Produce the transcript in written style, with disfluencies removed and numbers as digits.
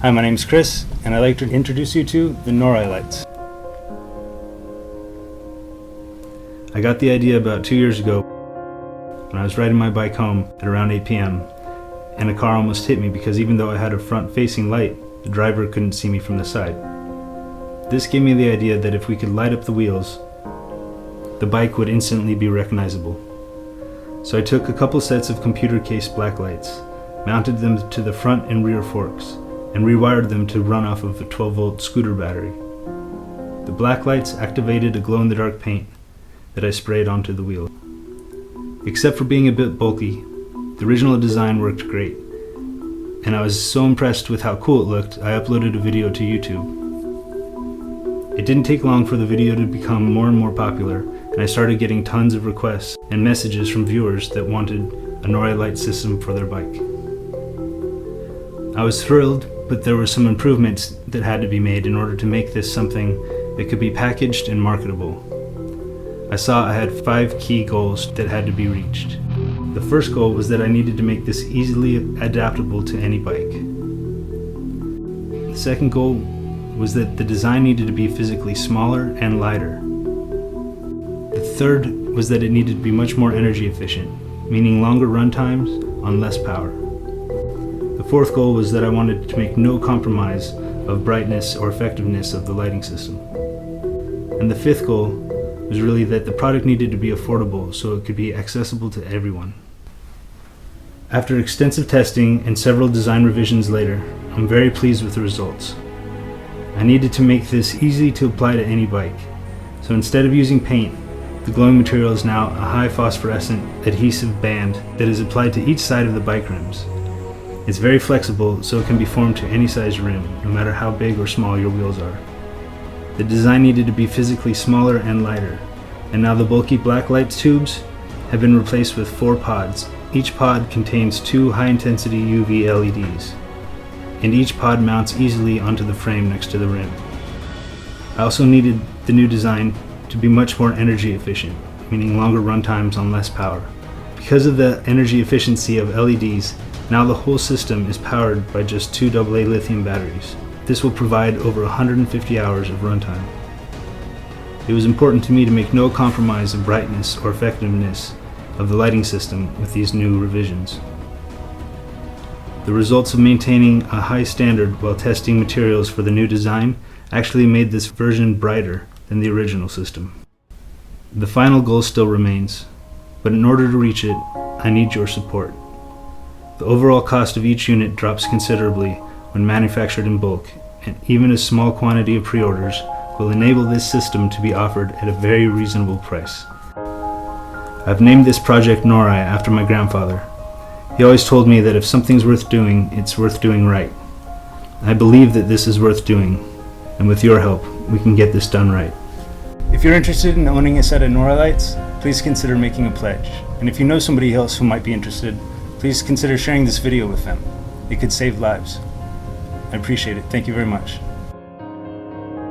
Hi, my name's Chris, and I'd like to introduce you to the Norei lights. I got the idea about 2 years ago when I was riding my bike home at around 8 p.m. and a car almost hit me because even though I had a front-facing light, the driver couldn't see me from the side. This gave me the idea that if we could light up the wheels, the bike would instantly be recognizable. So I took a couple sets of computer-cased black lights, mounted them to the front and rear forks, and rewired them to run off of a 12-volt scooter battery. The black lights activated a glow-in-the-dark paint that I sprayed onto the wheel. Except for being a bit bulky, the original design worked great, and I was so impressed with how cool it looked, I uploaded a video to YouTube. It didn't take long for the video to become more and more popular, and I started getting tons of requests and messages from viewers that wanted a Norei light system for their bike. I was thrilled, but there were some improvements that had to be made in order to make this something that could be packaged and marketable. I saw I had 5 key goals that had to be reached. The first goal was that I needed to make this easily adaptable to any bike. The second goal was that the design needed to be physically smaller and lighter. The third was that it needed to be much more energy efficient, meaning longer run times on less power. The fourth goal was that I wanted to make no compromise of brightness or effectiveness of the lighting system. And the fifth goal was really that the product needed to be affordable so it could be accessible to everyone. After extensive testing and several design revisions later, I'm very pleased with the results. I needed to make this easy to apply to any bike, so instead of using paint, the glowing material is now a high phosphorescent adhesive band that is applied to each side of the bike rims. It's very flexible, so it can be formed to any size rim, no matter how big or small your wheels are. The design needed to be physically smaller and lighter, and now the bulky black light tubes have been replaced with 4 pods. Each pod contains 2 high-intensity UV LEDs, and each pod mounts easily onto the frame next to the rim. I also needed the new design to be much more energy efficient, meaning longer run times on less power. Because of the energy efficiency of LEDs, now the whole system is powered by just 2 AA lithium batteries. This will provide over 150 hours of runtime. It was important to me to make no compromise of brightness or effectiveness of the lighting system with these new revisions. The results of maintaining a high standard while testing materials for the new design actually made this version brighter than the original system. The final goal still remains, but in order to reach it, I need your support. The overall cost of each unit drops considerably when manufactured in bulk, and even a small quantity of pre-orders will enable this system to be offered at a very reasonable price. I've named this project Norei after my grandfather. He always told me that if something's worth doing, it's worth doing right. I believe that this is worth doing, and with your help, we can get this done right. If you're interested in owning a set of Norei lights, please consider making a pledge. And if you know somebody else who might be interested, please consider sharing this video with them. It could save lives. I appreciate it. Thank you very much.